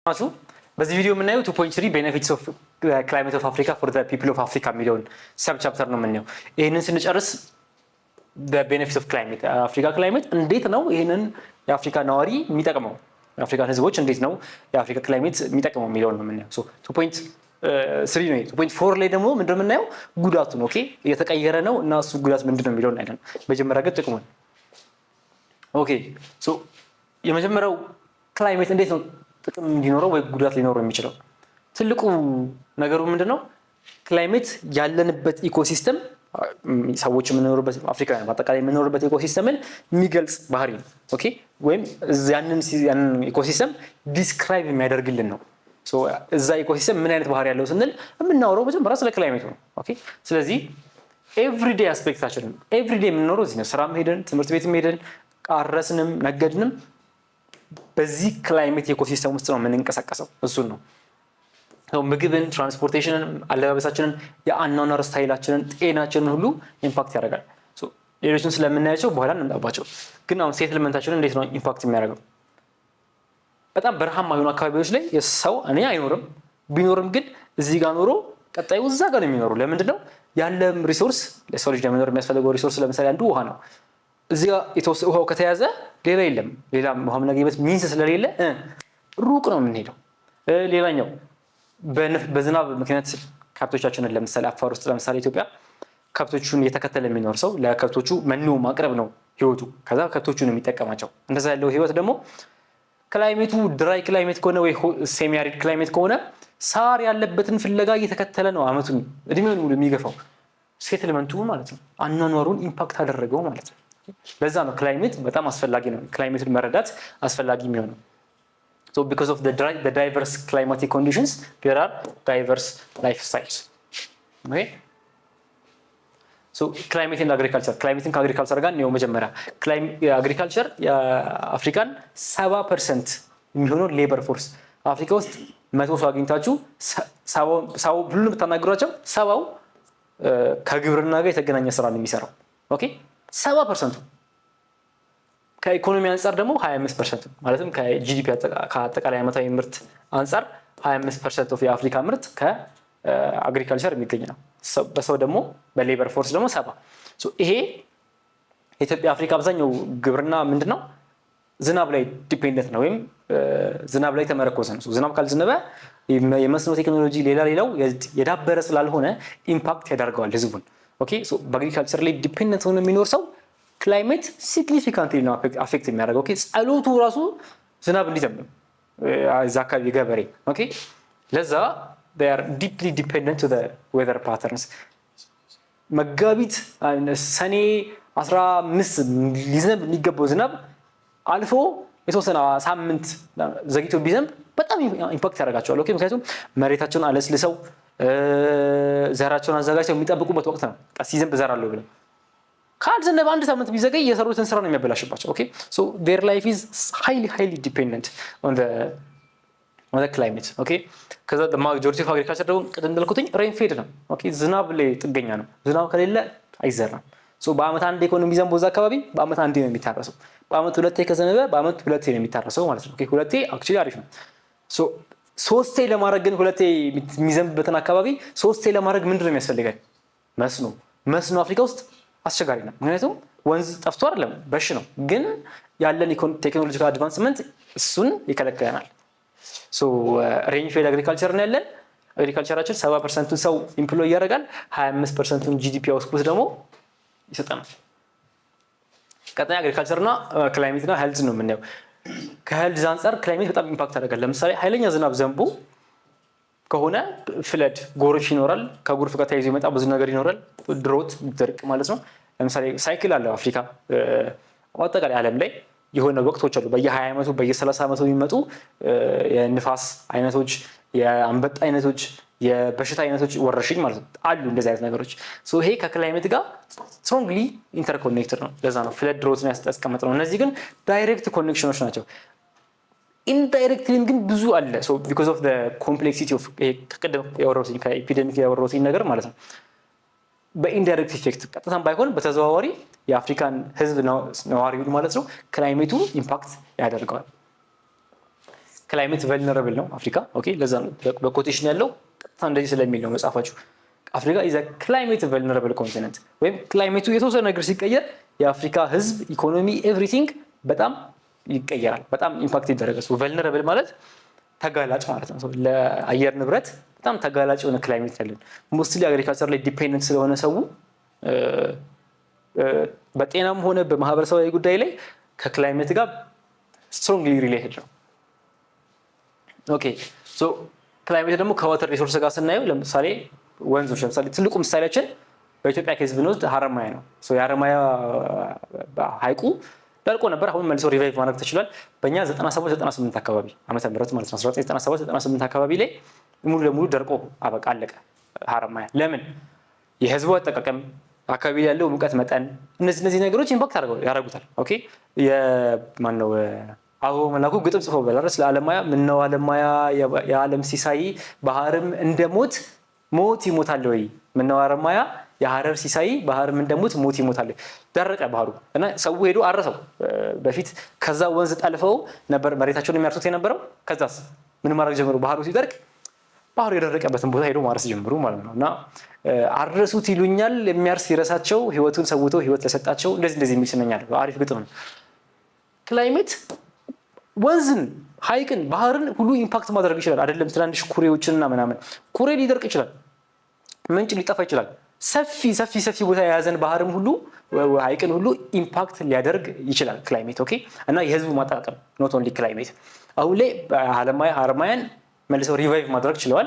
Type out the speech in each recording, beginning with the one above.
ናችሁ በዚህ ቪዲዮ የምናየው 2.3 benefits of climate of Africa for the people of Africa የሚለውን ሰብ ቻፕተር ነው የምናየው። ይሄንን ስንጨርስ the benefits of climate አፍሪካ ክላይሜት እንዴት ነው ይሄንን የአፍሪካ ነዋሪ የሚጠቅመው የአፍሪካን ህዝቦች እንዴት ነው የአፍሪካ ክላይሜት የሚጠቅመው የሚለውን ነው የምናየው። ሶ 2.3 ነው 2.4 ላይ ደግሞ ምንድነው የምናየው ጉዳቱ ነው። ኦኬ እየተቀየረ ነው እና እሱ ጉዳት ምንድነው የሚለውን አይደለም መጀመሪያ ግን ጥቅሙን። ኦኬ ሶ የመጀመሪያው ክላይሜት እንዴት ነው ጥቅም እንዲኖረው ወይ ጉዳት ሊኖረው የሚችለው? ትልቁ ነገሩ ምንድነው ክላይሜት ያለንበት ኢኮሲስተም ሰዎች የምንኖርበት አፍሪካውያን በአጠቃላይ የምንኖርበት ኢኮሲስተምን የሚገልጽ ባህሪ ነው። ኦኬ ወይም ያንን ኢኮሲስተም ዲስክራይብ የሚያደርግልን ነው። ሶ እዛ ኢኮሲስተም ምን አይነት ባህሪ ያለው ስንል የምናወራው መጀመሪያ ስለ ክላይሜቱ ነው። ኦኬ ስለዚህ ኤቭሪዴይ አስፔክታችንን ኤቭሪዴይ የምንኖረው እዚህ ነው። ስራም ሄደን ትምህርት ቤትም ሄደን ቃረስንም ነገድንም በዚህ ክላይሜት ኢኮሲስተም ውስጥ ነው የምንንቀሳቀሰው። እሱን ነው ምግብን፣ ትራንስፖርቴሽንን፣ አለባበሳችንን፣ የአኗኗር ስታይላችንን፣ ጤናችንን ሁሉ ኢምፓክት ያደርጋል። ሌሎችን ስለምናያቸው በኋላ እንምጣባቸው። ግን አሁን ሴትልመንታችንን እንዴት ነው ኢምፓክት የሚያደርገው? በጣም በረሃማ የሆኑ አካባቢዎች ላይ የሰው እኔ አይኖርም ቢኖርም ግን እዚህ ጋር ኖሮ ቀጣዩ እዛ ጋር ነው የሚኖሩ። ለምንድን ነው ያለም ሪሶርስ ለሰው ልጅ ለመኖር የሚያስፈልገው ሪሶርስ ለምሳሌ አንዱ ውሃ ነው። እዚህ ጋር የተወሰነ ውሃው ከተያዘ ሌላ የለም። ሌላ ውሃ የምናገኝበት ሚንስ ስለሌለ ሩቅ ነው የምንሄደው። ሌላኛው በዝናብ ምክንያት ከብቶቻችንን ለምሳሌ አፋር ውስጥ ለምሳሌ ኢትዮጵያ ከብቶቹን እየተከተለ የሚኖር ሰው ለከብቶቹ መኖ ማቅረብ ነው ህይወቱ። ከዛ ከብቶቹ ነው የሚጠቀማቸው። እንደዛ ያለው ህይወት ደግሞ ክላይሜቱ ድራይ ክላይሜት ከሆነ ወይ ሴሚ አሪድ ክላይሜት ከሆነ ሳር ያለበትን ፍለጋ እየተከተለ ነው አመቱን እድሜውን ሙሉ የሚገፋው። ሴትልመንቱ ማለት ነው አኗኗሩን ኢምፓክት አደረገው ማለት ነው። ለዛ ነው ክላይሜት በጣም አስፈላጊ ነው። ክላይሜትን መረዳት አስፈላጊ የሚሆነው so because of the diverse climatic conditions there are diverse lifestyles. Okay so climate and agriculture climate and agriculture ጋር ነው መጀመሪያ agriculture የአፍሪካን 70% የሚሆነው ሌበር ፎርስ አፍሪካ ውስጥ 100 ሰው አግኝታችሁ ሰው ሁሉ ብታናግሯቸው 70ው ከግብርና ጋር የተገናኘ ስራ ነው የሚሰራው። ኦኬ 70% ከኢኮኖሚ አንፃር ደግሞ 25% ማለትም ከጂዲፒ ከአጠቃላይ ዓመታዊ ምርት አንፃር 25% ኦፍ የአፍሪካ ምርት ከአግሪካልቸር የሚገኝ ነው። በሰው ደግሞ በሌበር ፎርስ ደግሞ 70 ሶ ይሄ ኢትዮጵያ አፍሪካ አብዛኛው ግብርና ምንድነው ዝናብ ላይ ዲፔንደንት ነው ወይም ዝናብ ላይ ተመረኮዘ ነው። ዝናብ ካልዘነበ የመስኖ ቴክኖሎጂ ሌላው የዳበረ ስላልሆነ ኢምፓክት ያደርገዋል ህዝቡን። ኦኬ ሶ በአግሪካልቸር ላይ ዲፔንደንት ሆኖ የሚኖር ሰው ክላይሜት ሲግኒፊካንትሊ ነው አፌክት የሚያደርገው። ኦኬ ጸሎቱ ራሱ ዝናብ እንዲዘንብ እዛ አካባቢ ገበሬ ኦኬ ለዛ they are deeply dependent to the weather patterns። መጋቢት ሰኔ 15 ሊዘንብ የሚገባው ዝናብ አልፎ የተወሰነ ሳምንት ዘግይቶ ቢዘንብ በጣም ኢምፓክት ያደርጋቸዋል። ኦኬ ምክንያቱም መሬታቸውን አለስልሰው ዘራቸውን አዘጋጅተው የሚጠብቁበት ወቅት ነው። ሲዘንብ ዘራለው ብለው ካልዘነበ አንድ ሳምንት ቢዘገይ የሰሩትን ስራ ነው የሚያበላሽባቸው። ኦኬ ሶ their life is highly dependent on the climate። ኦኬ ከዛ the majority of agriculture ደግሞ ቅድም እንዳልኩትኝ rain fed ነው። ኦኬ ዝናብ ላይ ጥገኛ ነው። ዝናብ ከሌለ አይዘራም። ሶ በአመት አንዴ ከሆነ የሚዘንበው እዛ አካባቢ በአመት አንዴ ነው የሚታረሰው። በአመት ሁለቴ ከዘነበ በአመት ሁለቴ ነው የሚታረሰው ማለት ነው። ኦኬ ሁለቴ actually አሪፍ ነው። ሶ ሶስቴ ለማድረግ ግን ሁለቴ የሚዘንብበትን አካባቢ ሶስቴ ለማድረግ ምንድነው የሚያስፈልጋል? መስኖ አፍሪካ ውስጥ አስቸጋሪ ነው። ምክንያቱም ወንዝ ጠፍቶ አይደለም በሽ ነው፣ ግን ያለን ቴክኖሎጂካል አድቫንስመንት እሱን ይከለክለናል። ሶ ሬን ፌድ አግሪካልቸር ነው ያለን። አግሪካልቸራችን 70% ሰው ኢምፕሎይ ያደርጋል፣ 25% ጂዲፒ አውትፑት ደግሞ ይሰጠናል። ቀጣይ አግሪካልቸርና ክላይሜትና ሄልዝ ነው የምናየው። ከሄልዝ አንፃር ክላይሜት በጣም ኢምፓክት ያደርጋል። ለምሳሌ ኃይለኛ ዝናብ ዘንቦ ከሆነ ፍለድ ጎርፍ ይኖራል። ከጎርፍ ጋር ተያይዞ ይመጣ ብዙ ነገር ይኖራል። ድሮት ድርቅ ማለት ነው። ለምሳሌ ሳይክል አለ አፍሪካ አጠቃላይ ዓለም ላይ የሆነ ወቅቶች አሉ በየ20 ዓመቱ በየ30 ዓመቱ የሚመጡ የንፋስ አይነቶች፣ የአንበጣ አይነቶች፣ የበሽታ አይነቶች ወረርሽኝ ማለት ነው አሉ እንደዚህ አይነት ነገሮች። ሶ ይሄ ከክላይሜት ጋር ስትሮንግሊ ኢንተርኮኔክትድ ነው። ለዛ ነው ፍለድ ድሮትን ያስቀመጥነው። እነዚህ ግን ዳይሬክት ኮኔክሽኖች ናቸው። ኢንዳይሬክትሊ ግን ብዙ አለ። ሶ ቢኮዝ ኦፍ ዘ ኮምፕሌክሲቲ ኦፍ ከቀደም ያወራሁት ከኤፒደሚክ ያወራሁት ነገር ማለት ነው። በኢንዳይሬክት ኢፌክት ቀጥታም ባይሆን በተዘዋዋሪ የአፍሪካን ህዝብ ነዋሪውን ማለት ነው ክላይሜቱ ኢምፓክት ያደርገዋል። ክላይሜት ቨልነራብል ነው አፍሪካ። ኦኬ ለዛ ነው በኮቴሽን ያለው ቀጥታ እንደዚህ ስለሚል ነው መጽሐፋችሁ። አፍሪካ ኢዝ አ ክላይሜት ቨልነራብል ኮንቲነንት ወይም ክላይሜቱ የተወሰነ ነገር ሲቀየር የአፍሪካ ህዝብ ኢኮኖሚ ኤቭሪቲንግ በጣም ይቀየራል፣ በጣም ኢምፓክት ይደረጋል። ቨልነራብል ማለት ተጋላጭ ማለት ነው። ለአየር ንብረት በጣም ተጋላጭ የሆነ ክላይሜት ያለን ሞስትሊ አግሪካልቸር ላይ ዲፔንደንት ስለሆነ ሰው በጤናም ሆነ በማህበረሰባዊ ጉዳይ ላይ ከክላይሜት ጋር ስትሮንግሊ ሪሌትድ ነው። ኦኬ ሶ ክላይሜት ደግሞ ከዋተር ሪሶርስ ጋር ስናየው ለምሳሌ ወንዞች፣ ለምሳሌ ትልቁ ምሳሌያችን በኢትዮጵያ ኬዝ ብንወስድ ሀረማያ ነው። የሀረማያ ሀይቁ ደርቆ ነበር። አሁን መልሶ ሪቫይቭ ማድረግ ተችሏል። በእኛ 97-98 አካባቢ ዓመተ ምህረት ማለት ነው 1997-98 አካባቢ ላይ ሙሉ ለሙሉ ደርቆ አበቃ፣ አለቀ ሀረማያ። ለምን? የህዝቡ አጠቃቀም፣ አካባቢ ያለው ሙቀት መጠን፣ እነዚህ ነገሮች ኢምፓክት ያደርጉታል። ኦኬ የማነው አበባው መላኩ ግጥም ጽፎ በላረስ ለዓለማያ ምነው ዓለማያ የዓለም ሲሳይ ባህርም እንደሞት ሞት ይሞታል ወይ? ምነው ዓለማያ የሐረር ሲሳይ ባህርም እንደሞት ሞት ይሞታል። ደረቀ ባህሩ እና ሰው ሄዶ አረሰው። በፊት ከዛ ወንዝ ጠልፈው ነበር መሬታቸውን የሚያርሱት የነበረው። ከዛስ ምን ማድረግ ጀመሩ? ባህሩ ሲደርቅ ባህሩ የደረቀበትን ቦታ ሄዶ ማረስ ጀመሩ ማለት ነው። እና አረሱት ይሉኛል የሚያርስ ይረሳቸው፣ ህይወቱን ሰውቶ ህይወት ለሰጣቸው፣ እንደዚህ የሚስነኛል። አሪፍ ግጥም ነው። ክላይሜት ወንዝን፣ ሀይቅን፣ ባህርን ሁሉ ኢምፓክት ማድረግ ይችላል። አይደለም ትናንሽ ኩሬዎችንና ምናምን። ኩሬ ሊደርቅ ይችላል፣ ምንጭ ሊጠፋ ይችላል። ሰፊ ቦታ የያዘን ባህርም ሁሉ ሀይቅን ሁሉ ኢምፓክት ሊያደርግ ይችላል ክላይሜት። ኦኬ እና የህዝቡ ማጠቃቀም ኖት ኦንሊ ክላይሜት። አሁን ላይ ሀረማያን መልሰው ሪቫይቭ ማድረግ ችለዋል።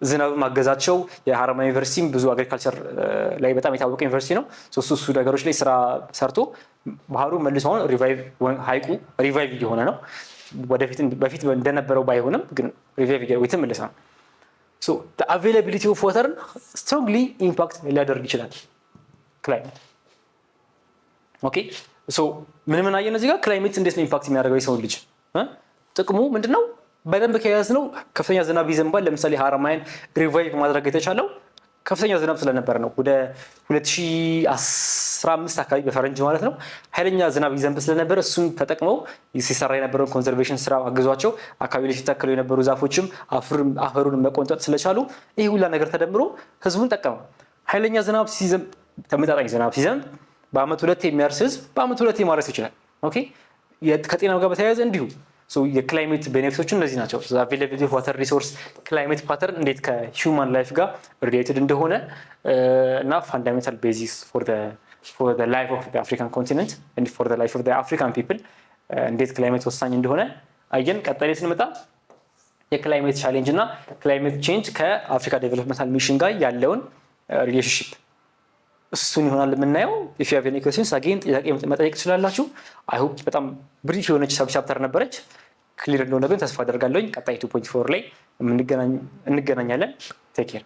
ዝናብ ማገዛቸው የሀረማያ ዩኒቨርሲቲም ብዙ አግሪካልቸር ላይ በጣም የታወቀ ዩኒቨርሲቲ ነው። እሱ ነገሮች ላይ ስራ ሰርቶ ባህሩ መልሶ አሁን ሀይቁ ሪቫይቭ እየሆነ ነው። በፊት እንደነበረው ባይሆንም ግን ሪቫይቭ የተመለሰ ነው። አቬይላቢሊቲ ኦፍ ዋተርን ስትሮንግሊ ኢምፓክት ሊያደርግ ይችላል ክላይሜት። ኦኬ ምን አየን እዚህ ጋር? ክላይሜት እንዴት ነው ኢምፓክት የሚያደርገው የሰው ልጅ? ጥቅሙ ምንድነው? በደንብ ከያዝነው ከፍተኛ ዝናብ ይዘንባል። ለምሳሌ ሀረማያን ሪቫይቭ ማድረግ የተቻለው ከፍተኛ ዝናብ ስለነበረ ነው። ወደ 2015 አካባቢ በፈረንጅ ማለት ነው ኃይለኛ ዝናብ ይዘንብ ስለነበረ እሱን ተጠቅመው ሲሰራ የነበረውን ኮንዘርቬሽን ስራ አግዟቸው አካባቢ ላይ ሲተከሉ የነበሩ ዛፎችም አፈሩን መቆንጠጥ ስለቻሉ ይህ ሁላ ነገር ተደምሮ ህዝቡን ጠቀመው። ኃይለኛ ዝናብ ሲዘንብ፣ ተመጣጣኝ ዝናብ ሲዘንብ በአመት ሁለቴ የሚያርስ ህዝብ በአመት ሁለቴ ማረስ ይችላል። ኦኬ ከጤናው ጋር በተያያዘ እንዲሁ የክላይሜት ቤኔፊቶች እነዚህ ናቸው። አቬይላቢሊቲ ኦፍ ዋተር ሪሶርስ፣ ክላይሜት ፓተርን እንዴት ከሂውማን ላይፍ ጋር ሪሌትድ እንደሆነ እና ፋንዳሜንታል ቤዚስ ፎር ዘ ላይፍ ኦፍ ዘ አፍሪካን ኮንቲነንት ኤንድ ፎር ዘ ላይፍ ኦፍ ዘ አፍሪካን ፒፕል እንዴት ክላይሜት ወሳኝ እንደሆነ አየን። ቀጣይ ስንመጣ የክላይሜት ቻሌንጅ እና ክላይሜት ቼንጅ ከአፍሪካ ዴቨሎፕመንታል ሚሽን ጋር ያለውን ሪሌሽንሺፕ እሱን ይሆናል የምናየው። ኢፍ ዩ ሃቭ ኤኒ ኩዌስችንስ አጌን ጥያቄ መጠየቅ ትችላላችሁ። አይ ሆፕ በጣም ብሪፍ የሆነች ሰብ ቻፕተር ነበረች። ክሊር እንደሆነ ግን ተስፋ አደርጋለሁ። ቀጣይ 2.4 ላይ እንገናኛለን። ቴክ ኬር